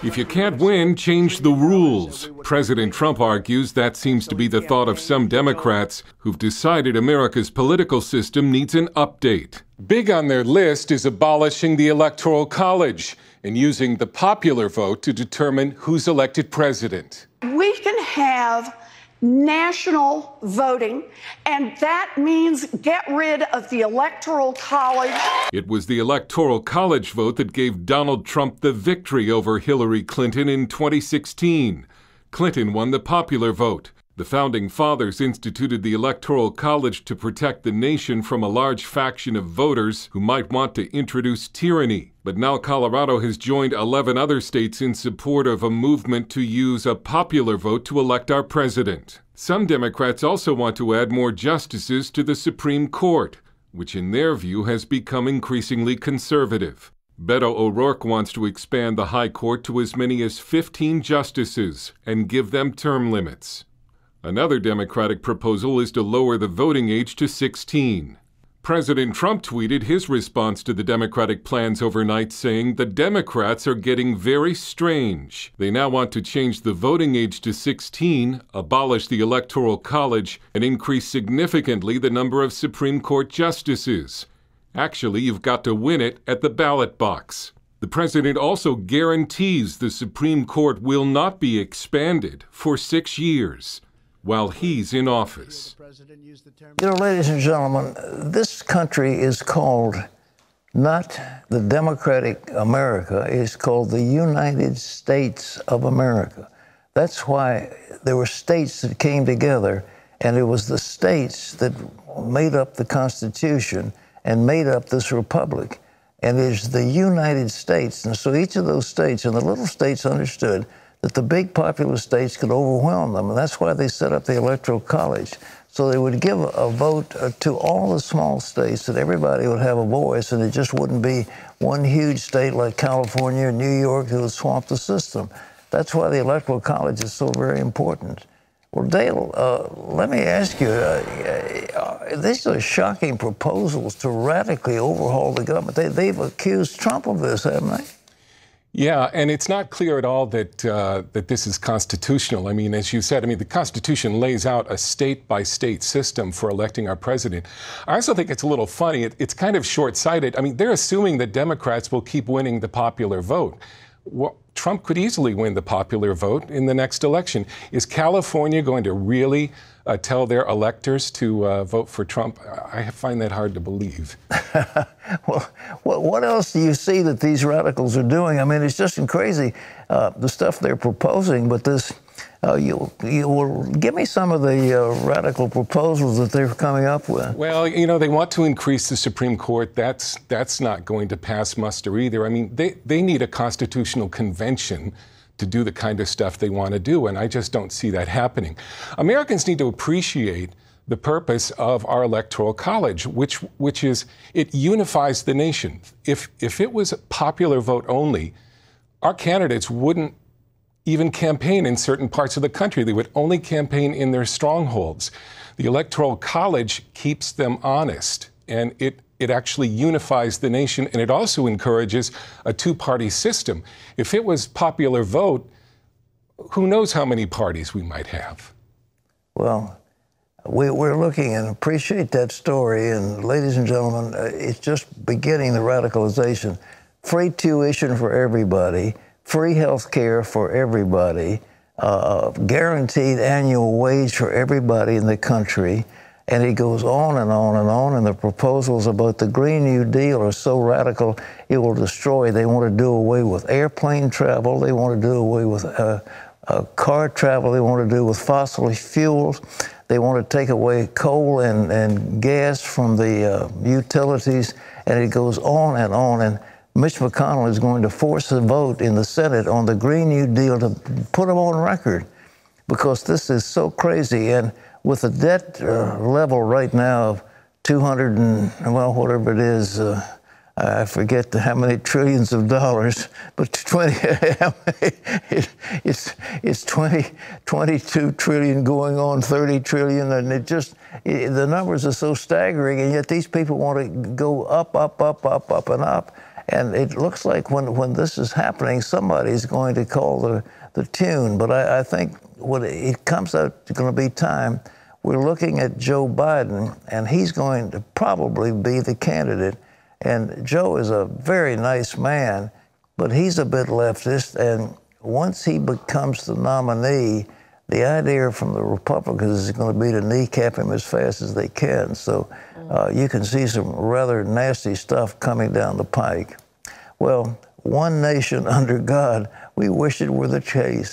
If you can't win, change the rules. President Trump argues that seems to be the thought of some Democrats who've decided America's political system needs an update. Big on their list is abolishing the Electoral College and using the popular vote to determine who's elected president. We can have national voting, and that means get rid of the Electoral College. It was the Electoral College vote that gave Donald Trump the victory over Hillary Clinton in 2016. Clinton won the popular vote. The Founding Fathers instituted the Electoral College to protect the nation from a large faction of voters who might want to introduce tyranny. But now Colorado has joined 11 other states in support of a movement to use a popular vote to elect our president. Some Democrats also want to add more justices to the Supreme Court, which in their view has become increasingly conservative. Beto O'Rourke wants to expand the High Court to as many as 15 justices and give them term limits. Another Democratic proposal is to lower the voting age to 16. President Trump tweeted his response to the Democratic plans overnight, saying the Democrats are getting very strange. They now want to change the voting age to 16, abolish the Electoral College, and increase significantly the number of Supreme Court justices. Actually, you've got to win it at the ballot box. The president also guarantees the Supreme Court will not be expanded for 6 years while he's in office. You know, ladies and gentlemen, this country is called not the Democratic America, it's called the United States of America. That's why there were states that came together, and it was the states that made up the Constitution and made up this republic. And it's the United States. And so each of those states, and the little states understood that the big populous states could overwhelm them. And that's why they set up the Electoral College. So they would give a vote to all the small states, that everybody would have a voice, and it just wouldn't be one huge state like California or New York that would swamp the system. That's why the Electoral College is so very important. Well, Dale, let me ask you, these are shocking proposals to radically overhaul the government. They've accused Trump of this, haven't they? Yeah, and it's not clear at all that that this is constitutional. I mean, as you said, the Constitution lays out a state-by-state system for electing our president. I also think it's a little funny. It's kind of short-sighted. I mean, they're assuming that Democrats will keep winning the popular vote. Well, Trump could easily win the popular vote in the next election. Is California going to really tell their electors to vote for Trump? I find that hard to believe. Well, what else do you see that these radicals are doing? I mean, it's just crazy, the stuff they're proposing, but this, you will give me some of the radical proposals that they're coming up with. Well, you know, they want to increase the Supreme Court. That's not going to pass muster either. I mean, they need a constitutional convention to do the kind of stuff they want to do, and I just don't see that happening. Americans need to appreciate the purpose of our Electoral College, which is it unifies the nation. If it was a popular vote only, our candidates wouldn't even campaign in certain parts of the country. They would only campaign in their strongholds. The Electoral College keeps them honest, and it actually unifies the nation, and it also encourages a two-party system. If it was popular vote, who knows how many parties we might have? Well, we're looking and appreciate that story, and ladies and gentlemen, it's just beginning the radicalization. Free tuition for everybody, free health care for everybody, guaranteed annual wage for everybody in the country. And it goes on and on and on, and the proposals about the Green New Deal are so radical, it will destroy. They want to do away with airplane travel. They want to do away with car travel. They want to do with fossil fuels. They want to take away coal and gas from the utilities, and it goes on and on. And Mitch McConnell is going to force a vote in the Senate on the Green New Deal to put them on record, because this is so crazy. And with the debt level right now of 200 and, well, whatever it is, I forget how many trillions of dollars, but 22 trillion going on 30 trillion, and the numbers are so staggering, and yet these people want to go up, up, up, up, up, and up. And it looks like when this is happening, somebody's going to call the tune. But I think when it comes out to going to be time, we're looking at Joe Biden, and he's going to probably be the candidate. And Joe is a very nice man, but he's a bit leftist. And once he becomes the nominee, the idea from the Republicans is going to be to kneecap him as fast as they can. So you can see some rather nasty stuff coming down the pike. Well, one nation under God, we wish it were the case.